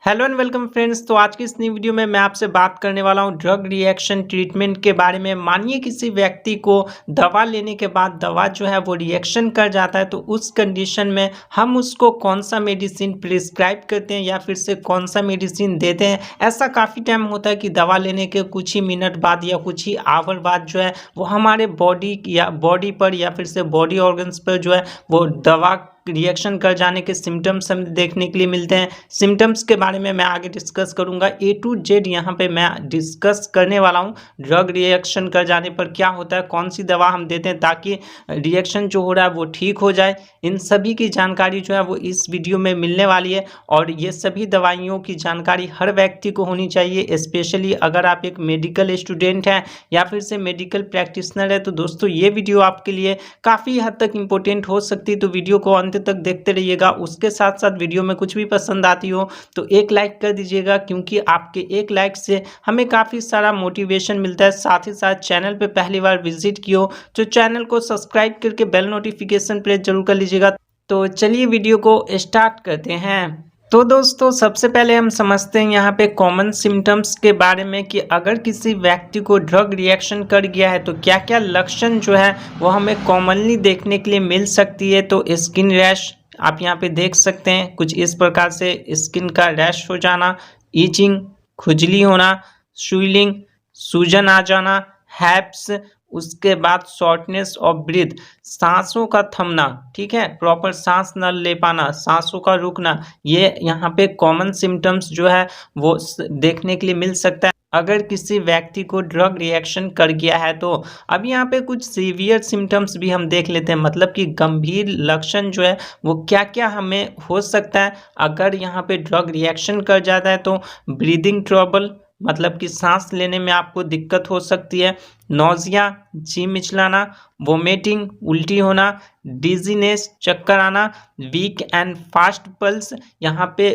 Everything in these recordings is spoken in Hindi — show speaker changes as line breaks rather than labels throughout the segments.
Hello and welcome friends. तो आज की इस नई वीडियो में मैं आपसे बात करने वाला हूं ड्रग रिएक्शन ट्रीटमेंट के बारे में। मानिए किसी व्यक्ति को दवा लेने के बाद दवा जो है वो रिएक्शन कर जाता है, तो उस कंडीशन में हम उसको कौन सा मेडिसिन प्रिस्क्राइब करते हैं या फिर से कौन सा मेडिसिन देते हैं। ऐसा काफ़ी टाइम होता है कि दवा लेने के कुछ ही मिनट बाद या कुछ ही आवर बाद जो है वो हमारे बॉडी पर या फिर से बॉडी ऑर्गन्स पर जो है वो दवा रिएक्शन कर जाने के सिम्टम्स हमें देखने के लिए मिलते हैं। सिम्टम्स के बारे में मैं आगे डिस्कस करूंगा। ए टू जेड यहाँ पे मैं डिस्कस करने वाला हूँ। ड्रग रिएक्शन कर जाने पर क्या होता है, कौन सी दवा हम देते हैं ताकि रिएक्शन जो हो रहा है वो ठीक हो जाए, इन सभी की जानकारी जो है वो इस वीडियो में मिलने वाली है। और ये सभी दवाइयों की जानकारी हर व्यक्ति को होनी चाहिए, स्पेशली अगर आप एक मेडिकल स्टूडेंट हैं या फिर से मेडिकल प्रैक्टिशनर है। तो दोस्तों ये वीडियो आपके लिए काफ़ी हद तक इम्पोर्टेंट हो सकती है, तो वीडियो को अंत तक देखते रहिएगा। उसके साथ साथ वीडियो में कुछ भी पसंद आती हो तो एक लाइक कर दीजिएगा, क्योंकि आपके एक लाइक से हमें काफ़ी सारा मोटिवेशन मिलता है। साथ ही साथ चैनल पे पहली बार विजिट किए हो तो चैनल को सब्सक्राइब करके बेल नोटिफिकेशन प्रेस जरूर कर लीजिएगा। तो चलिए वीडियो को स्टार्ट करते हैं। तो दोस्तों सबसे पहले हम समझते हैं यहाँ पे कॉमन सिम्टम्स के बारे में कि अगर किसी व्यक्ति को ड्रग रिएक्शन कर गया है तो क्या क्या लक्षण जो है वो हमें कॉमनली देखने के लिए मिल सकती है। तो स्किन रैश आप यहाँ पे देख सकते हैं, कुछ इस प्रकार से स्किन का रैश हो जाना, ईचिंग, खुजली होना, स्वेलिंग, सूजन आ जाना, हैप्स, उसके बाद शॉर्टनेस ऑफ ब्रीथ, सांसों का थमना, ठीक है, प्रॉपर सांस न ले पाना, सांसों का रुकना, ये यहाँ पे कॉमन सिम्टम्स जो है वो देखने के लिए मिल सकता है अगर किसी व्यक्ति को ड्रग रिएक्शन कर गया है। तो अब यहाँ पे कुछ सीवियर सिम्टम्स भी हम देख लेते हैं, मतलब कि गंभीर लक्षण जो है वो क्या क्या हमें हो सकता है अगर यहाँ पे ड्रग रिएक्शन कर जाता है। तो ब्रीदिंग ट्रबल, मतलब कि सांस लेने में आपको दिक्कत हो सकती है, नौजिया, जी मिचलाना, वोमिटिंग, उल्टी होना, डिजीनेस, चक्कर आना, वीक एंड फास्ट पल्स, यहाँ पे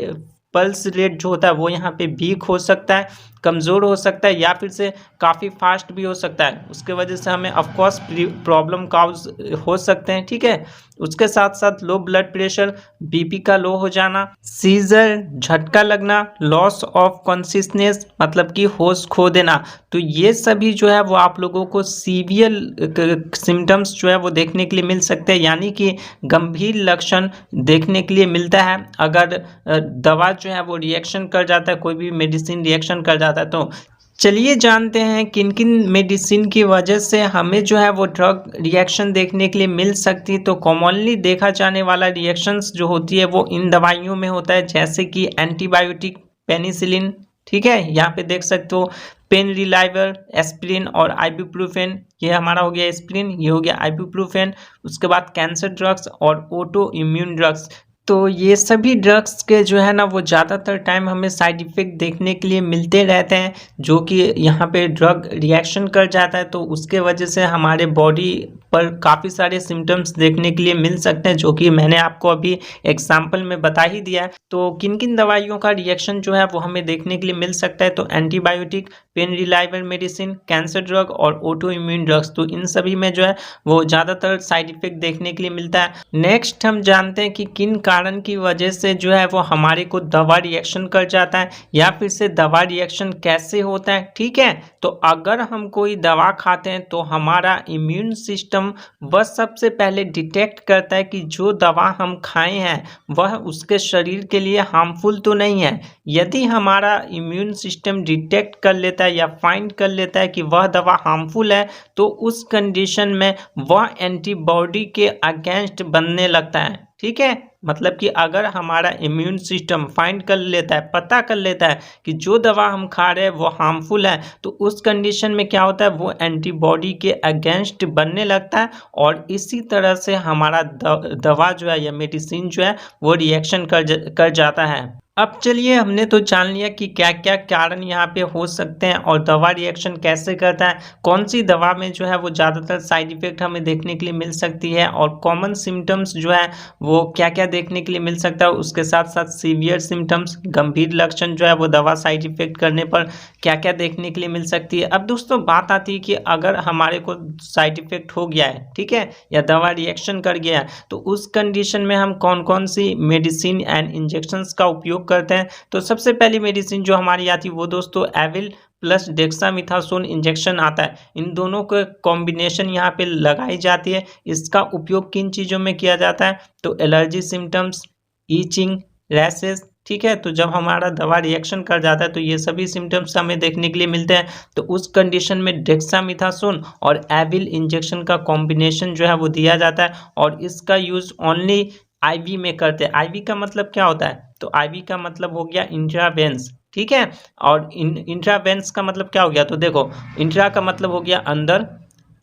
पल्स रेट जो होता है वो यहाँ पे वीक हो सकता है, कमज़ोर हो सकता है या फिर से काफ़ी फास्ट भी हो सकता है। उसके वजह से हमें ऑफकोर्स प्रॉब्लम काउज हो सकते हैं, ठीक है। उसके साथ साथ लो ब्लड प्रेशर, बीपी का लो हो जाना, सीजर, झटका लगना, लॉस ऑफ कॉन्शियसनेस, मतलब कि होश खो देना। तो ये सभी जो है वो आप लोगों को सीवियर सिम्टम्स जो है वो देखने के लिए मिल सकते हैं, यानी कि गंभीर लक्षण देखने के लिए मिलता है अगर दवा जो है वो रिएक्शन कर जाता है, कोई भी मेडिसिन रिएक्शन कर जाता है। तो चलिए जानते हैं किन किन मेडिसिन की वजह से हमें जो है वो ड्रग रिएक्शन देखने के लिए मिल सकती है। तो कॉमनली देखा जाने वाला रिएक्शंस जो होती है वो इन दवाइयों में होता है, जैसे कि एंटीबायोटिक, पेनिसिलिन, ठीक है, यहाँ पे देख सकते हो, पेन रिलाइवर, एस्पिरिन और आइबुप्रोफेन, ये हमारा हो गया एस्पिरिन, ये हो गया आइबुप्रोफेन। उसके बाद कैंसर ड्रग्स और ऑटो इम्यून ड्रग्स। तो ये सभी ड्रग्स के जो है ना वो ज़्यादातर टाइम हमें साइड इफ़ेक्ट देखने के लिए मिलते रहते हैं, जो कि यहाँ पे ड्रग रिएक्शन कर जाता है तो उसके वजह से हमारे बॉडी पर काफ़ी सारे सिम्टम्स देखने के लिए मिल सकते हैं, जो कि मैंने आपको अभी एग्जाम्पल में बता ही दिया है। तो किन किन दवाइयों का रिएक्शन जो है वो हमें देखने के लिए मिल सकता है, तो antibiotic, pain reliever medicine, cancer drug और ऑटो इम्यून ड्रग्स, तो इन सभी में जो है वो ज़्यादातर साइड इफ़ेक्ट देखने के लिए मिलता है। नेक्स्ट हम जानते हैं कि किन कारण की वजह से जो है वो हमारे को दवा रिएक्शन कर जाता है या फिर से दवा रिएक्शन कैसे होता है, ठीक है। तो अगर हम कोई दवा खाते हैं तो हमारा इम्यून सिस्टम वह सबसे पहले डिटेक्ट करता है कि जो दवा हम खाए हैं वह उसके शरीर के लिए हार्मफुल तो नहीं है। यदि हमारा इम्यून सिस्टम डिटेक्ट कर लेता है या फाइंड कर लेता है कि वह दवा हार्मफुल है, तो उस कंडीशन में वह एंटीबॉडी के अगेंस्ट बनने लगता है, ठीक है। मतलब कि अगर हमारा इम्यून सिस्टम फाइंड कर लेता है, पता कर लेता है कि जो दवा हम खा रहे हैं वो हार्मफुल है, तो उस कंडीशन में क्या होता है, वो एंटीबॉडी के अगेंस्ट बनने लगता है और इसी तरह से हमारा दवा जो है या मेडिसिन जो है वो रिएक्शन कर जाता है। अब चलिए हमने तो जान लिया कि क्या क्या कारण यहाँ पे हो सकते हैं और दवा रिएक्शन कैसे करता है, कौन सी दवा में जो है वो ज़्यादातर साइड इफ़ेक्ट हमें देखने के लिए मिल सकती है और कॉमन सिम्टम्स जो है वो क्या क्या देखने के लिए मिल सकता है। उसके साथ साथ सीवियर सिम्टम्स, गंभीर लक्षण जो है वो दवा साइड इफ़ेक्ट करने पर क्या क्या देखने के लिए मिल सकती है। अब दोस्तों बात आती है कि अगर हमारे को साइड इफ़ेक्ट हो गया है, ठीक है, या दवा रिएक्शन कर गया है, तो उस कंडीशन में हम कौन कौन सी मेडिसिन एंड इंजेक्शंस का उपयोग करते हैं। तो सबसे पहली मेडिसिन जो हमारी आती है वो दोस्तों एविल प्लस डेक्सामेथासोन इंजेक्शन आता है। इन दोनों का कॉम्बिनेशन यहाँ पे लगाई जाती है। इसका उपयोग किन चीज़ों में किया जाता है? तो एलर्जी सिम्टम्स, ईचिंग, रैशेस, ठीक है। तो जब हमारा दवा रिएक्शन कर जाता है तो ये सभी सिम्टम्स हमें देखने के लिए मिलते हैं। तो उस कंडीशन में डेक्सामेथासोन और एविल इंजेक्शन का कॉम्बिनेशन जो है वो दिया जाता है और इसका यूज़ ओनली आईवी में करते हैं। आईवी का मतलब क्या होता है? तो आईवी का मतलब हो गया इंट्रावेंस, ठीक है। और इंट्रावेंस का मतलब क्या हो गया? तो देखो, इंट्रा का मतलब हो गया अंदर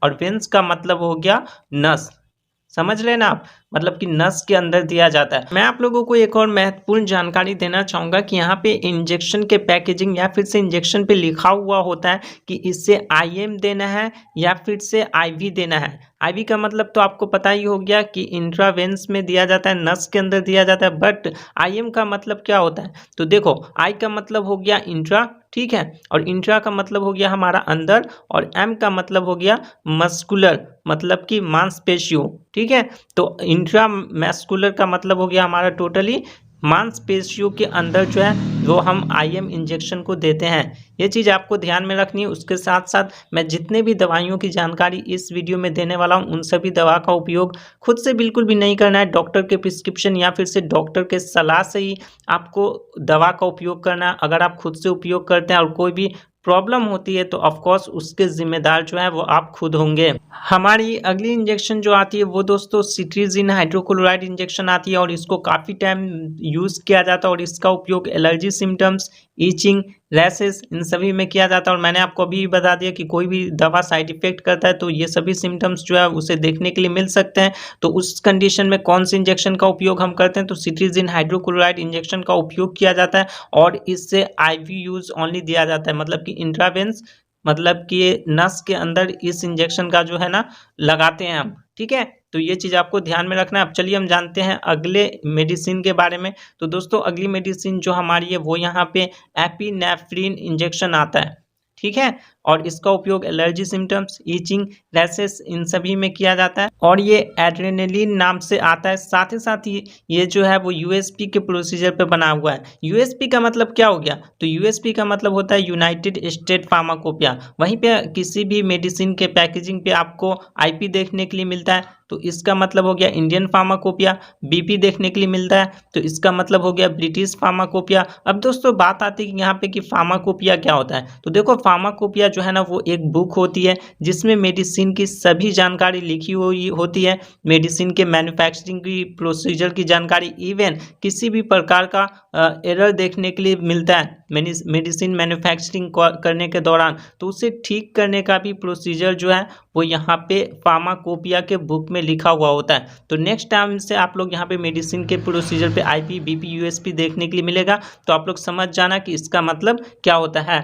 और वेंस का मतलब हो गया नस। समझ रहे हैं ना आप? मतलब कि नस के अंदर दिया जाता है। मैं आप लोगों को एक और महत्वपूर्ण जानकारी देना चाहूँगा कि यहाँ पे इंजेक्शन के पैकेजिंग या फिर से इंजेक्शन पे लिखा हुआ होता है कि इससे आईएम देना है या फिर से आईवी देना है। आईवी का मतलब तो आपको पता ही हो गया कि इंट्रावेंस में दिया जाता है, नस के अंदर दिया जाता है। बट आईएम का मतलब क्या होता है? तो देखो, आई का मतलब हो गया इंट्रा, ठीक है, और इंट्रा का मतलब हो गया हमारा अंदर और एम का मतलब हो गया मस्कुलर, मतलब कि मांसपेशियों, ठीक है। तो इंट्रा मैस्कुलर का मतलब हो गया हमारा टोटली मांसपेशियों के अंदर जो है वो हम आईएम इंजेक्शन को देते हैं। ये चीज़ आपको ध्यान में रखनी है। उसके साथ साथ मैं जितने भी दवाइयों की जानकारी इस वीडियो में देने वाला हूँ उन सभी दवा का उपयोग खुद से बिल्कुल भी नहीं करना है। डॉक्टर के प्रिस्क्रिप्शन या फिर से डॉक्टर के सलाह से ही आपको दवा का उपयोग करना है। अगर आप खुद से उपयोग करते हैं और कोई भी प्रॉब्लम होती है तो ऑफ कोर्स उसके जिम्मेदार जो है वो आप खुद होंगे। हमारी अगली इंजेक्शन जो आती है वो दोस्तों सिट्रीजिन हाइड्रोक्लोराइड इंजेक्शन आती है और इसको काफ़ी टाइम यूज़ किया जाता है और इसका उपयोग एलर्जी सिम्टम्स, ईचिंग, रैशेस इन सभी में किया जाता है। और मैंने आपको अभी बता दिया कि कोई भी दवा साइड इफेक्ट करता है तो ये सभी सिम्टम्स जो है उसे देखने के लिए मिल सकते हैं। तो उस कंडीशन में कौन सी इंजेक्शन का उपयोग हम करते हैं? तो सिट्रीजिन हाइड्रोक्लोराइड इंजेक्शन का उपयोग किया जाता है और इससे आईवी यूज़ ओनली दिया जाता है, मतलब कि इंट्रावेंस, मतलब कि नस के अंदर इस इंजेक्शन का जो है ना लगाते हैं हम, ठीक है। तो ये चीज़ आपको ध्यान में रखना है। अब चलिए हम जानते हैं अगले मेडिसिन के बारे में। तो दोस्तों अगली मेडिसिन जो हमारी है वो यहाँ पे एपिनेफ्रिन इंजेक्शन आता है, ठीक है। और इसका उपयोग एलर्जी सिम्टम्स, ईचिंग, रैशेस इन सभी में किया जाता है और ये एड्रेनलिन नाम से आता है। साथ ही साथ ये जो है वो यूएसपी के प्रोसीजर पे बना हुआ है। यूएसपी का मतलब क्या हो गया? तो यूएसपी का मतलब होता है यूनाइटेड स्टेट फार्माकोपिया। वहीं पे किसी भी मेडिसिन के पैकेजिंग पे आपको आईपी देखने के लिए मिलता है तो इसका मतलब हो गया इंडियन फार्माकोपिया। बीपी देखने के लिए मिलता है तो इसका मतलब हो गया ब्रिटिश फार्माकोपिया। अब दोस्तों बात आती है कि यहाँ पे कि फार्माकोपिया क्या होता है? तो देखो, फार्माकोपिया जो है ना वो एक बुक होती है जिसमें मेडिसिन की सभी जानकारी लिखी हुई होती है। मेडिसिन के मैन्युफैक्चरिंग की प्रोसीजर की जानकारी, इवन किसी भी प्रकार का एरर देखने के लिए मिलता है मेडिसिन मैन्युफैक्चरिंग करने के दौरान, तो उसे ठीक करने का भी प्रोसीजर जो है वो यहाँ पे फार्माकोपिया के बुक में लिखा हुआ होता है। तो नेक्स्ट टाइम से आप लोग यहाँ पे मेडिसिन के प्रोसीजर पे आईपी, बीपी, यूएसपी देखने के लिए मिलेगा तो आप लोग समझ जाना कि इसका मतलब क्या होता है।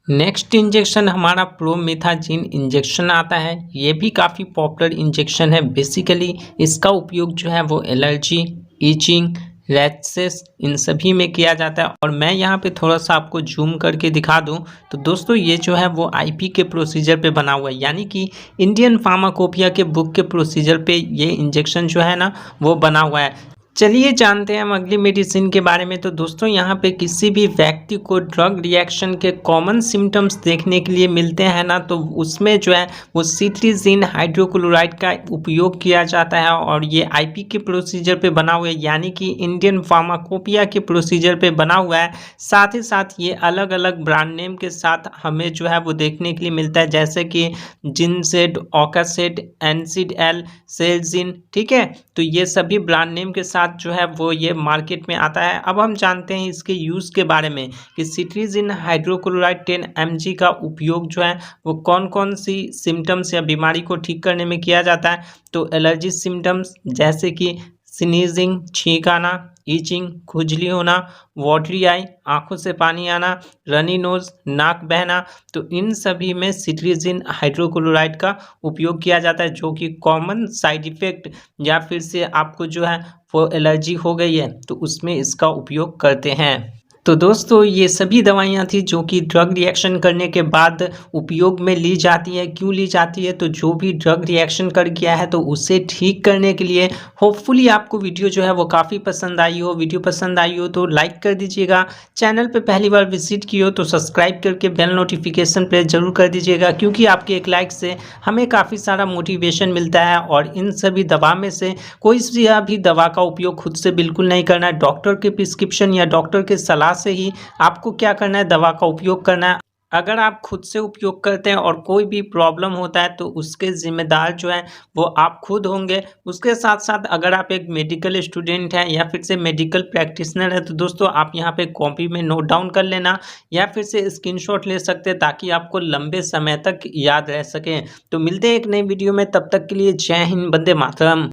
नेक्स्ट इंजेक्शन हमारा प्रोमेथाजिन इंजेक्शन आता है। ये भी काफ़ी पॉपुलर इंजेक्शन है। बेसिकली इसका उपयोग जो है वो एलर्जी, ईचिंग, रैशेस इन सभी में किया जाता है। और मैं यहाँ पे थोड़ा सा आपको जूम करके दिखा दूँ तो दोस्तों ये जो है वो आईपी के प्रोसीजर पे बना हुआ है, यानी कि इंडियन फार्माकोपिया के बुक के प्रोसीजर पे ये इंजेक्शन जो है ना वो बना हुआ है। चलिए जानते हैं हम अगली मेडिसिन के बारे में। तो दोस्तों यहाँ पे किसी भी व्यक्ति को ड्रग रिएक्शन के कॉमन सिम्टम्स देखने के लिए मिलते हैं ना, तो उसमें जो है वो सिट्रीजिन हाइड्रोक्लोराइड का उपयोग किया जाता है और ये आईपी के प्रोसीजर पे बना हुआ है, यानी कि इंडियन फार्माकोपिया के प्रोसीजर पे बना हुआ है। साथ ही साथ ये अलग अलग ब्रांड नेम के साथ हमें जो है वो देखने के लिए मिलता है, जैसे कि जिनसेड, ऑकासेड, एनसिड एल, सेलजिन, ठीक है। तो ये सभी ब्रांड नेम के साथ जो है वो ये मार्केट में आता है। अब हम जानते हैं इसके यूज़ के बारे में कि सिट्रीजिन हाइड्रोक्लोराइड 10 mg का उपयोग जो है वो कौन कौन सी सिम्टम्स या बीमारी को ठीक करने में किया जाता है। तो एलर्जी सिम्टम्स जैसे कि स्नीजिंग, छींक आना, ईचिंग, खुजली होना, वाटरी आई, आंखों से पानी आना, रनी नोज, नाक बहना, तो इन सभी में सिट्रीजिन हाइड्रोक्लोराइड का उपयोग किया जाता है, जो कि कॉमन साइड इफ़ेक्ट या फिर से आपको जो है वो एलर्जी हो गई है तो उसमें इसका उपयोग करते हैं। तो दोस्तों ये सभी दवाइयाँ थी जो कि ड्रग रिएक्शन करने के बाद उपयोग में ली जाती है। क्यों ली जाती है? तो जो भी ड्रग रिएक्शन कर गया है तो उसे ठीक करने के लिए। होपफुली आपको वीडियो जो है वो काफ़ी पसंद आई हो। वीडियो पसंद आई हो तो लाइक कर दीजिएगा। चैनल पे पहली बार विजिट की हो तो सब्सक्राइब करके बेल नोटिफिकेशन प्रेस जरूर कर दीजिएगा, क्योंकि आपके एक लाइक से हमें काफ़ी सारा मोटिवेशन मिलता है। और इन सभी दवा में से कोई भी दवा का उपयोग खुद से बिल्कुल नहीं करना है। डॉक्टर के प्रिस्क्रिप्शन या डॉक्टर के सलाह से ही आपको क्या करना है, दवा का उपयोग करना है। अगर आप खुद से उपयोग करते हैं और कोई भी प्रॉब्लम होता है तो उसके ज़िम्मेदार जो है वो आप खुद होंगे। उसके साथ-साथ अगर आप एक मेडिकल स्टूडेंट हैं या फिर से मेडिकल प्रैक्टिशनर हैं तो दोस्तों आप यहाँ पे कॉपी में नोट डाउन कर लेना या फिर से स्क्रीनशॉट ले सकते हैं, ताकि आपको लंबे समय तक याद रह सके। तो मिलते हैं एक नई वीडियो में, तब तक के लिए जय हिंद, वंदे मातरम।